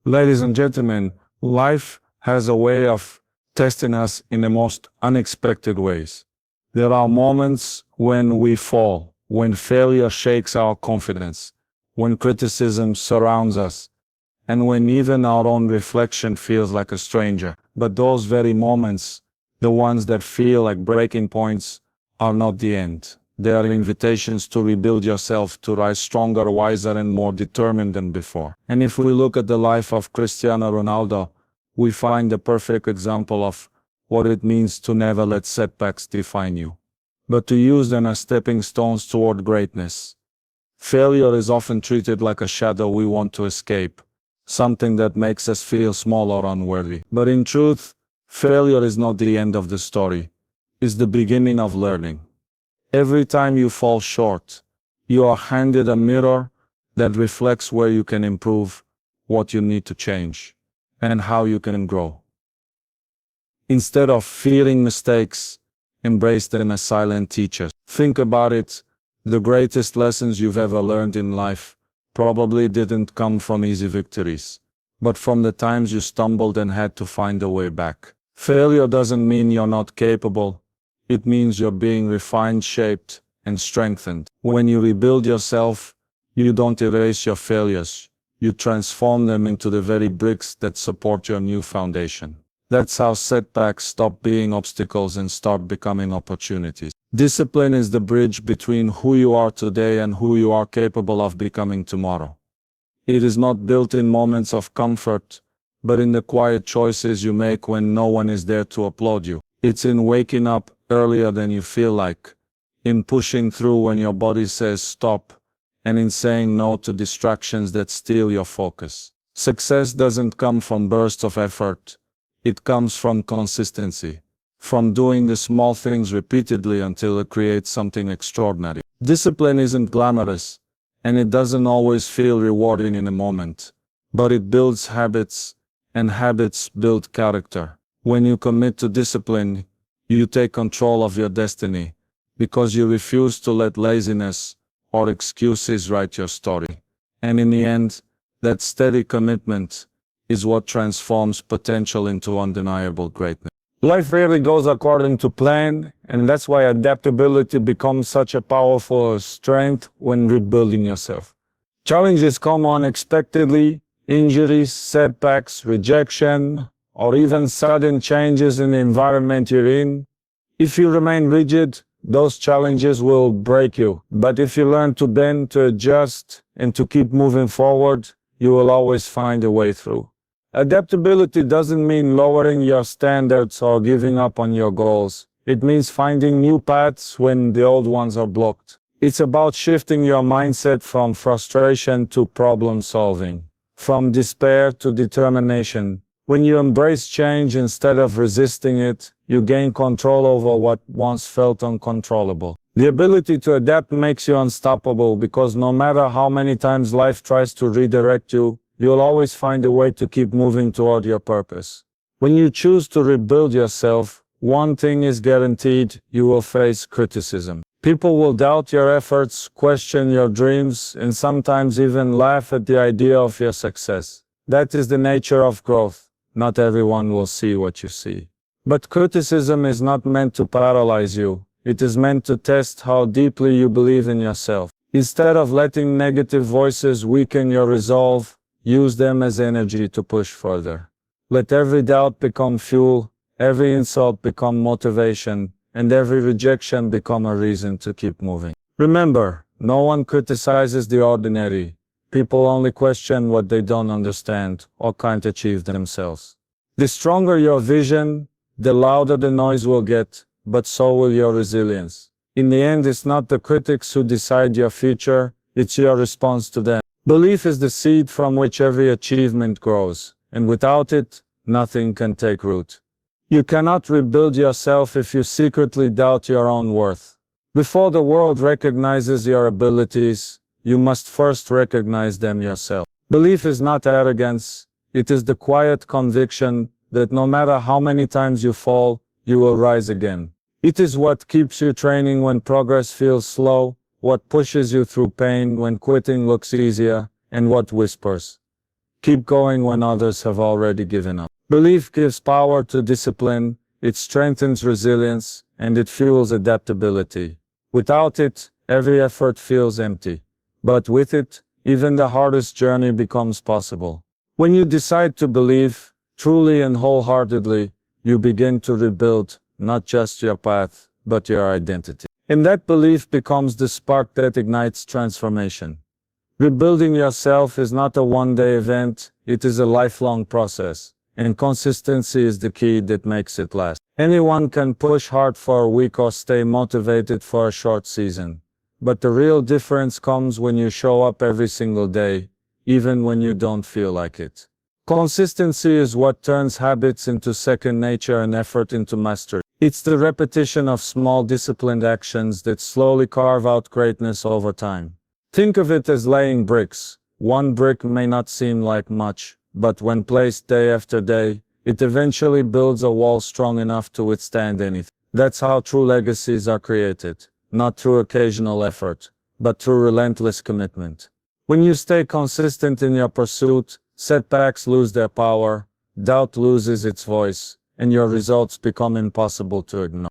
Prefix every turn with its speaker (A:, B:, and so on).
A: Ladies and gentlemen, life has a way of testing us in the most unexpected ways. There are moments when we fall, when failure shakes our confidence, when criticism surrounds us, and when even our own reflection feels like a stranger. But those very moments, the ones that feel like breaking points, are not the end. They are invitations to rebuild yourself, to rise stronger, wiser, and more determined than before. And if we look at the life of Cristiano Ronaldo, we find a perfect example of what it means to never let setbacks define you, but to use them as stepping stones toward greatness. Failure is often treated like a shadow we want to escape, something that makes us feel small or unworthy. But in truth, failure is not the end of the story. It's the beginning of learning. Every time you fall short, you are handed a mirror that reflects where you can improve, what you need to change, and how you can grow. Instead of fearing mistakes, embrace them as silent teachers. Think about it, the greatest lessons you've ever learned in life probably didn't come from easy victories, but from the times you stumbled and had to find a way back. Failure doesn't mean you're not capable. It means you're being refined, shaped, and strengthened. When you rebuild yourself, you don't erase your failures. You transform them into the very bricks that support your new foundation. That's how setbacks stop being obstacles and start becoming opportunities. Discipline is the bridge between who you are today and who you are capable of becoming tomorrow. It is not built in moments of comfort, but in the quiet choices you make when no one is there to applaud you. It's in waking up earlier than you feel like, in pushing through when your body says stop, and in saying no to distractions that steal your focus. Success doesn't come from bursts of effort. It comes from consistency, from doing the small things repeatedly until it creates something extraordinary. Discipline isn't glamorous, and it doesn't always feel rewarding in a moment, but it builds habits, and habits build character. When you commit to discipline, you take control of your destiny, because you refuse to let laziness or excuses write your story. And in the end, that steady commitment is what transforms potential into undeniable greatness. Life rarely goes according to plan, and that's why adaptability becomes such a powerful strength when rebuilding yourself. Challenges come unexpectedly, injuries, setbacks, rejection, or even sudden changes in the environment you're in. If you remain rigid, those challenges will break you. But if you learn to bend, to adjust, and to keep moving forward, you will always find a way through. Adaptability doesn't mean lowering your standards or giving up on your goals. It means finding new paths when the old ones are blocked. It's about shifting your mindset from frustration to problem solving, from despair to determination. When you embrace change instead of resisting it, you gain control over what once felt uncontrollable. The ability to adapt makes you unstoppable because no matter how many times life tries to redirect you, you'll always find a way to keep moving toward your purpose. When you choose to rebuild yourself, one thing is guaranteed: you will face criticism. People will doubt your efforts, question your dreams, and sometimes even laugh at the idea of your success. That is the nature of growth. Not everyone will see what you see. But criticism is not meant to paralyze you. It is meant to test how deeply you believe in yourself. Instead of letting negative voices weaken your resolve, use them as energy to push further. Let every doubt become fuel, every insult become motivation, and every rejection become a reason to keep moving. Remember, no one criticizes the ordinary. People only question what they don't understand or can't achieve themselves. The stronger your vision, the louder the noise will get, but so will your resilience. In the end, it's not the critics who decide your future, it's your response to them. Belief is the seed from which every achievement grows, and without it, nothing can take root. You cannot rebuild yourself if you secretly doubt your own worth. Before the world recognizes your abilities, you must first recognize them yourself. Belief is not arrogance, it is the quiet conviction that no matter how many times you fall, you will rise again. It is what keeps you training when progress feels slow, what pushes you through pain when quitting looks easier, and what whispers, keep going when others have already given up. Belief gives power to discipline, it strengthens resilience, and it fuels adaptability. Without it, every effort feels empty. But with it, even the hardest journey becomes possible. When you decide to believe, truly and wholeheartedly, you begin to rebuild, not just your path, but your identity. And that belief becomes the spark that ignites transformation. Rebuilding yourself is not a one-day event, it is a lifelong process, and consistency is the key that makes it last. Anyone can push hard for a week or stay motivated for a short season. But the real difference comes when you show up every single day, even when you don't feel like it. Consistency is what turns habits into second nature and effort into mastery. It's the repetition of small disciplined actions that slowly carve out greatness over time. Think of it as laying bricks. One brick may not seem like much, but when placed day after day, it eventually builds a wall strong enough to withstand anything. That's how true legacies are created, not through occasional effort, but through relentless commitment. When you stay consistent in your pursuit, setbacks lose their power, doubt loses its voice, and your results become impossible to ignore.